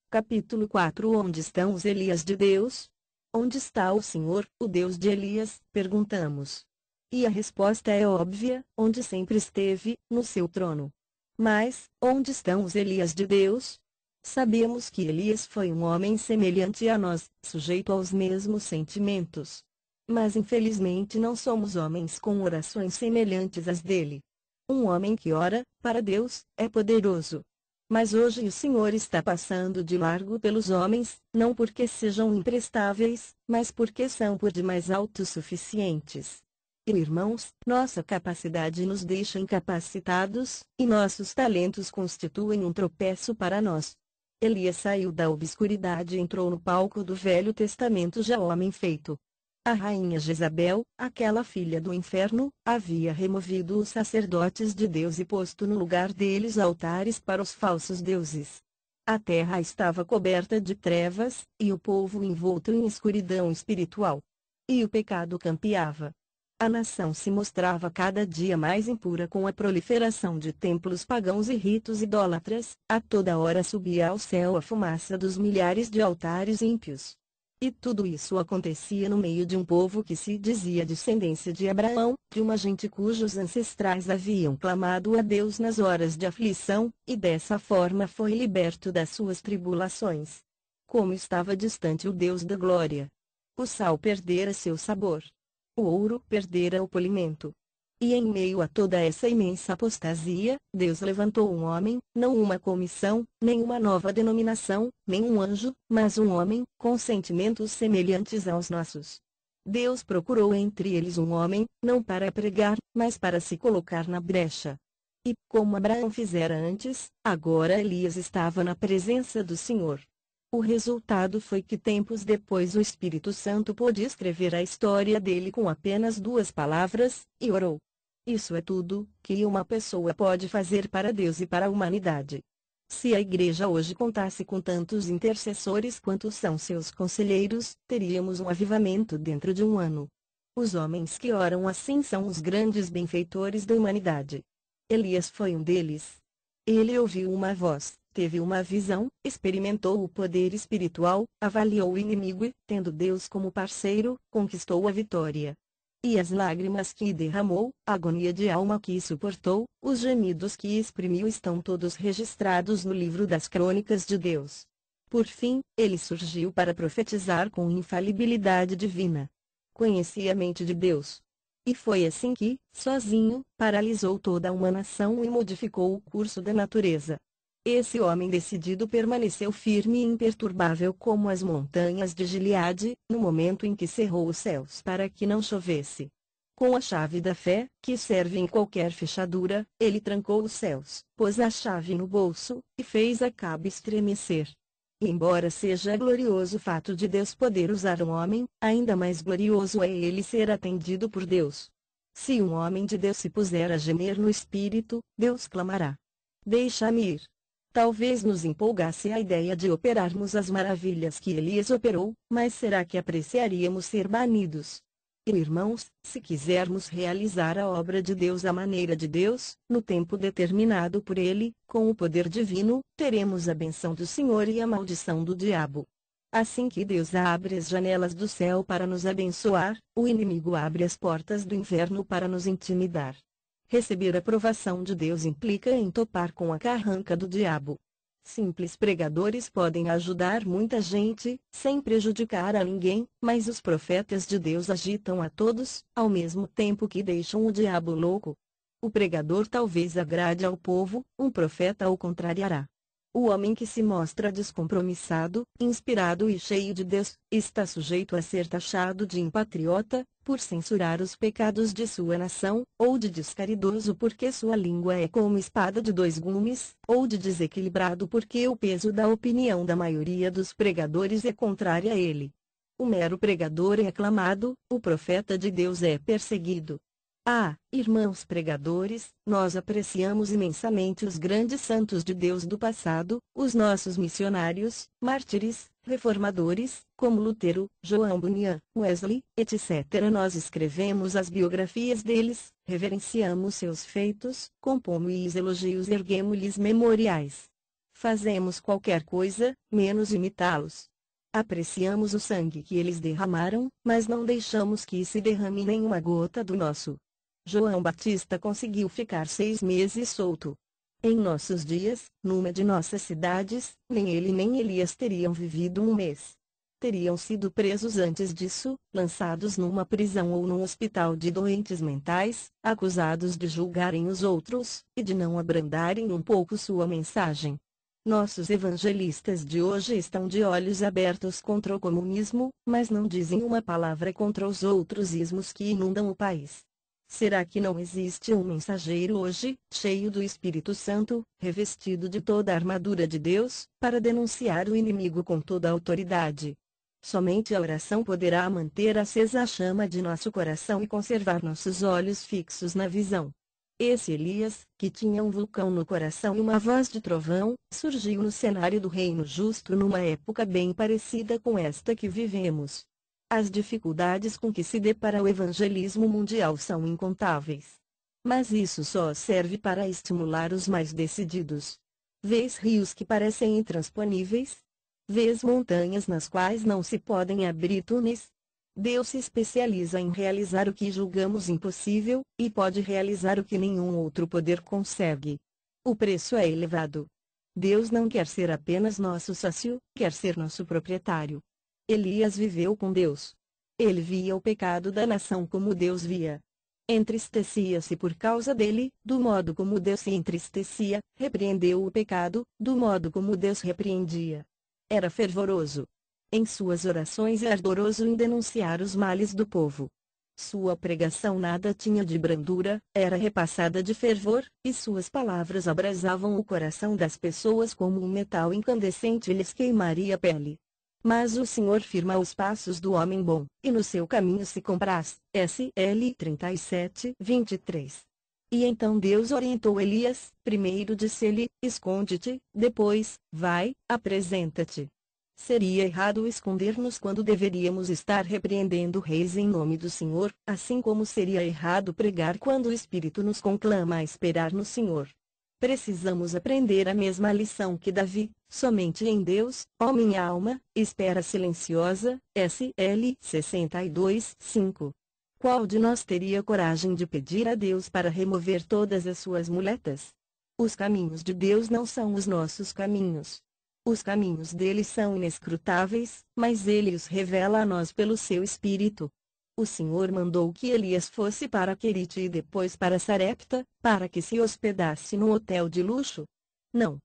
Capítulo 4 Onde estão os Elias de Deus? Onde está o Senhor, o Deus de Elias? Perguntamos. E a resposta é óbvia, onde sempre esteve, no seu trono. Mas, onde estão os Elias de Deus? Sabemos que Elias foi um homem semelhante a nós, sujeito aos mesmos sentimentos. Mas infelizmente não somos homens com orações semelhantes às dele. Um homem que ora, para Deus, é poderoso. Mas hoje o Senhor está passando de largo pelos homens, não porque sejam imprestáveis, mas porque são por demais autossuficientes. E irmãos, nossa capacidade nos deixa incapacitados, e nossos talentos constituem um tropeço para nós. Elias saiu da obscuridade e entrou no palco do Velho Testamento já homem feito. A rainha Jezabel, aquela filha do inferno, havia removido os sacerdotes de Deus e posto no lugar deles altares para os falsos deuses. A terra estava coberta de trevas, e o povo envolto em escuridão espiritual. E o pecado campeava. A nação se mostrava cada dia mais impura com a proliferação de templos pagãos e ritos idólatras, a toda hora subia ao céu a fumaça dos milhares de altares ímpios. E tudo isso acontecia no meio de um povo que se dizia descendência de Abraão, de uma gente cujos ancestrais haviam clamado a Deus nas horas de aflição, e dessa forma foi liberto das suas tribulações. Como estava distante o Deus da glória! O sal perdera seu sabor. O ouro perdera o polimento. E em meio a toda essa imensa apostasia, Deus levantou um homem, não uma comissão, nem uma nova denominação, nem um anjo, mas um homem, com sentimentos semelhantes aos nossos. Deus procurou entre eles um homem, não para pregar, mas para se colocar na brecha. E, como Abraão fizera antes, agora Elias estava na presença do Senhor. O resultado foi que tempos depois o Espírito Santo pôde escrever a história dele com apenas 2 palavras, e orou. Isso é tudo que uma pessoa pode fazer para Deus e para a humanidade. Se a igreja hoje contasse com tantos intercessores quanto são seus conselheiros, teríamos um avivamento dentro de um ano. Os homens que oram assim são os grandes benfeitores da humanidade. Elias foi um deles. Ele ouviu uma voz, teve uma visão, experimentou o poder espiritual, avaliou o inimigo e, tendo Deus como parceiro, conquistou a vitória. E as lágrimas que derramou, a agonia de alma que suportou, os gemidos que exprimiu estão todos registrados no livro das crônicas de Deus. Por fim, ele surgiu para profetizar com infalibilidade divina. Conhecia a mente de Deus. E foi assim que, sozinho, paralisou toda uma nação e modificou o curso da natureza. Esse homem decidido permaneceu firme e imperturbável como as montanhas de Gileade, no momento em que cerrou os céus para que não chovesse. Com a chave da fé, que serve em qualquer fechadura, ele trancou os céus, pôs a chave no bolso, e fez Acabe estremecer. E embora seja glorioso o fato de Deus poder usar um homem, ainda mais glorioso é ele ser atendido por Deus. Se um homem de Deus se puser a gemer no espírito, Deus clamará: deixa-me ir. Talvez nos empolgasse a ideia de operarmos as maravilhas que Elias operou, mas será que apreciaríamos ser banidos? E irmãos, se quisermos realizar a obra de Deus à maneira de Deus, no tempo determinado por Ele, com o poder divino, teremos a benção do Senhor e a maldição do diabo. Assim que Deus abre as janelas do céu para nos abençoar, o inimigo abre as portas do inferno para nos intimidar. Receber a aprovação de Deus implica em topar com a carranca do diabo. Simples pregadores podem ajudar muita gente, sem prejudicar a ninguém, mas os profetas de Deus agitam a todos, ao mesmo tempo que deixam o diabo louco. O pregador talvez agrade ao povo, um profeta o contrariará. O homem que se mostra descompromissado, inspirado e cheio de Deus, está sujeito a ser taxado de impatriota, por censurar os pecados de sua nação, ou de descaridoso porque sua língua é como espada de 2 gumes, ou de desequilibrado porque o peso da opinião da maioria dos pregadores é contrária a ele. O mero pregador é aclamado, o profeta de Deus é perseguido. Ah, irmãos pregadores, nós apreciamos imensamente os grandes santos de Deus do passado, os nossos missionários, mártires, reformadores, como Lutero, João Bunyan, Wesley, etc. Nós escrevemos as biografias deles, reverenciamos seus feitos, compomos-lhes elogios e erguemos-lhes memoriais. Fazemos qualquer coisa, menos imitá-los. Apreciamos o sangue que eles derramaram, mas não deixamos que se derrame nenhuma gota do nosso. João Batista conseguiu ficar 6 meses solto. Em nossos dias, numa de nossas cidades, nem ele nem Elias teriam vivido 1 mês. Teriam sido presos antes disso, lançados numa prisão ou num hospital de doentes mentais, acusados de julgarem os outros, e de não abrandarem um pouco sua mensagem. Nossos evangelistas de hoje estão de olhos abertos contra o comunismo, mas não dizem uma palavra contra os outros ismos que inundam o país. Será que não existe um mensageiro hoje, cheio do Espírito Santo, revestido de toda a armadura de Deus, para denunciar o inimigo com toda a autoridade? Somente a oração poderá manter acesa a chama de nosso coração e conservar nossos olhos fixos na visão. Esse Elias, que tinha um vulcão no coração e uma voz de trovão, surgiu no cenário do reino justo numa época bem parecida com esta que vivemos. As dificuldades com que se depara o evangelismo mundial são incontáveis. Mas isso só serve para estimular os mais decididos. Vês rios que parecem intransponíveis? Vês montanhas nas quais não se podem abrir túneis? Deus se especializa em realizar o que julgamos impossível, e pode realizar o que nenhum outro poder consegue. O preço é elevado. Deus não quer ser apenas nosso sócio, quer ser nosso proprietário. Elias viveu com Deus. Ele via o pecado da nação como Deus via. Entristecia-se por causa dele, do modo como Deus se entristecia, repreendeu o pecado, do modo como Deus repreendia. Era fervoroso em suas orações e ardoroso em denunciar os males do povo. Sua pregação nada tinha de brandura, era repassada de fervor, e suas palavras abrasavam o coração das pessoas como um metal incandescente lhes queimaria a pele. Mas o Senhor firma os passos do homem bom, e no seu caminho se compraz. SL 37:23. E então Deus orientou Elias, primeiro disse-lhe, esconde-te, depois, vai, apresenta-te. Seria errado esconder-nos quando deveríamos estar repreendendo reis em nome do Senhor, assim como seria errado pregar quando o Espírito nos conclama a esperar no Senhor. Precisamos aprender a mesma lição que Davi, somente em Deus, ó minha alma, espera silenciosa, SL 62:5. Qual de nós teria coragem de pedir a Deus para remover todas as suas muletas? Os caminhos de Deus não são os nossos caminhos. Os caminhos dele são inescrutáveis, mas ele os revela a nós pelo seu Espírito. O Senhor mandou que Elias fosse para Querite e depois para Sarepta, para que se hospedasse num hotel de luxo? Não.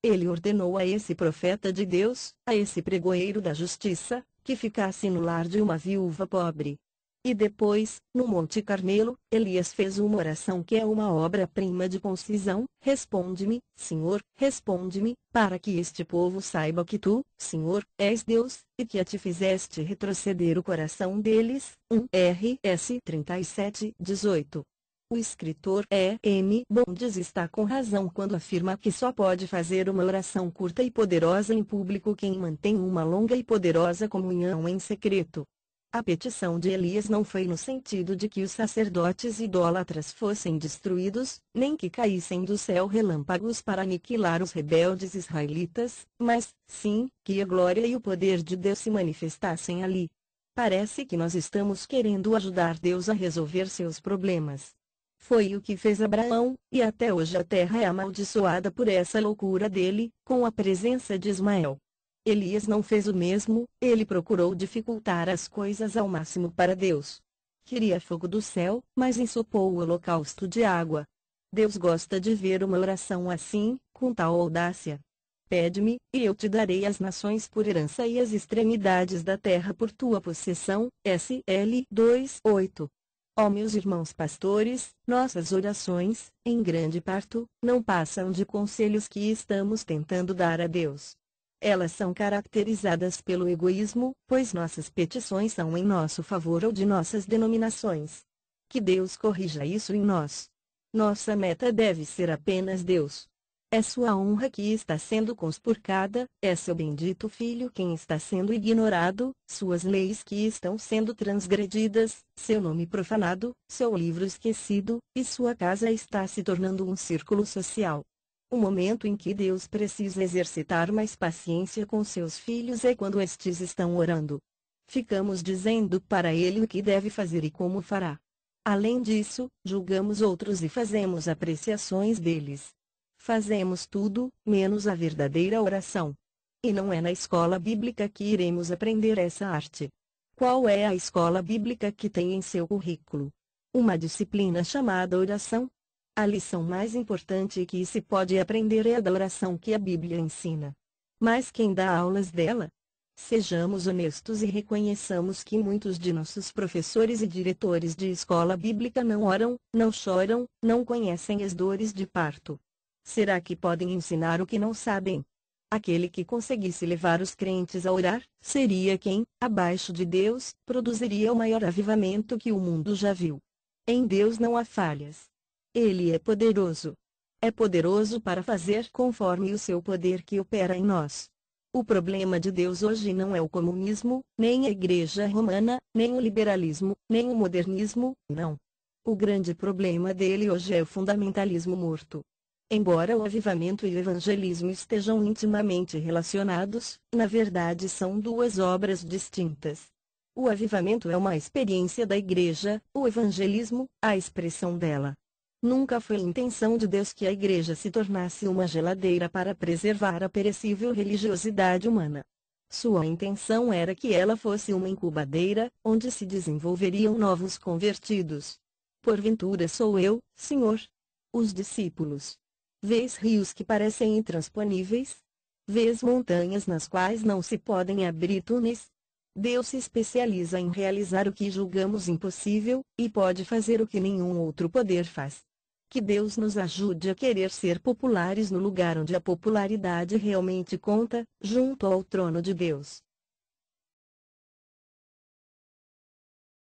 Ele ordenou a esse profeta de Deus, a esse pregoeiro da justiça, que ficasse no lar de uma viúva pobre. E depois, no Monte Carmelo, Elias fez uma oração que é uma obra-prima de concisão: responde-me, Senhor, responde-me, para que este povo saiba que tu, Senhor, és Deus, e que a ti fizeste retroceder o coração deles. 1 RS 37:18. O escritor E.M. Bondes está com razão quando afirma que só pode fazer uma oração curta e poderosa em público quem mantém uma longa e poderosa comunhão em secreto. A petição de Elias não foi no sentido de que os sacerdotes idólatras fossem destruídos, nem que caíssem do céu relâmpagos para aniquilar os rebeldes israelitas, mas, sim, que a glória e o poder de Deus se manifestassem ali. Parece que nós estamos querendo ajudar Deus a resolver seus problemas. Foi o que fez Abraão, e até hoje a terra é amaldiçoada por essa loucura dele, com a presença de Ismael. Elias não fez o mesmo, ele procurou dificultar as coisas ao máximo para Deus. Queria fogo do céu, mas ensopou o holocausto de água. Deus gosta de ver uma oração assim, com tal audácia. Pede-me, e eu te darei as nações por herança e as extremidades da terra por tua possessão. SL 2:8. Ó meus irmãos pastores, nossas orações, em grande parte, não passam de conselhos que estamos tentando dar a Deus. Elas são caracterizadas pelo egoísmo, pois nossas petições são em nosso favor ou de nossas denominações. Que Deus corrija isso em nós. Nossa meta deve ser apenas Deus. É sua honra que está sendo conspurcada, é seu bendito Filho quem está sendo ignorado, suas leis que estão sendo transgredidas, seu nome profanado, seu livro esquecido, e sua casa está se tornando um círculo social. O momento em que Deus precisa exercitar mais paciência com seus filhos é quando estes estão orando. Ficamos dizendo para ele o que deve fazer e como fará. Além disso, julgamos outros e fazemos apreciações deles. Fazemos tudo, menos a verdadeira oração. E não é na escola bíblica que iremos aprender essa arte. Qual é a escola bíblica que tem em seu currículo? Uma disciplina chamada oração? A lição mais importante que se pode aprender é a da oração que a Bíblia ensina. Mas quem dá aulas dela? Sejamos honestos e reconheçamos que muitos de nossos professores e diretores de escola bíblica não oram, não choram, não conhecem as dores de parto. Será que podem ensinar o que não sabem? Aquele que conseguisse levar os crentes a orar, seria quem, abaixo de Deus, produziria o maior avivamento que o mundo já viu. Em Deus não há falhas. Ele é poderoso. É poderoso para fazer conforme o seu poder que opera em nós. O problema de Deus hoje não é o comunismo, nem a Igreja Romana, nem o liberalismo, nem o modernismo, não. O grande problema dele hoje é o fundamentalismo morto. Embora o avivamento e o evangelismo estejam intimamente relacionados, na verdade são duas obras distintas. O avivamento é uma experiência da Igreja, o evangelismo, a expressão dela. Nunca foi intenção de Deus que a Igreja se tornasse uma geladeira para preservar a perecível religiosidade humana. Sua intenção era que ela fosse uma incubadeira, onde se desenvolveriam novos convertidos. Porventura sou eu, Senhor? Os discípulos. Vês rios que parecem intransponíveis? Vês montanhas nas quais não se podem abrir túneis? Deus se especializa em realizar o que julgamos impossível, e pode fazer o que nenhum outro poder faz. Que Deus nos ajude a querer ser populares no lugar onde a popularidade realmente conta, junto ao trono de Deus.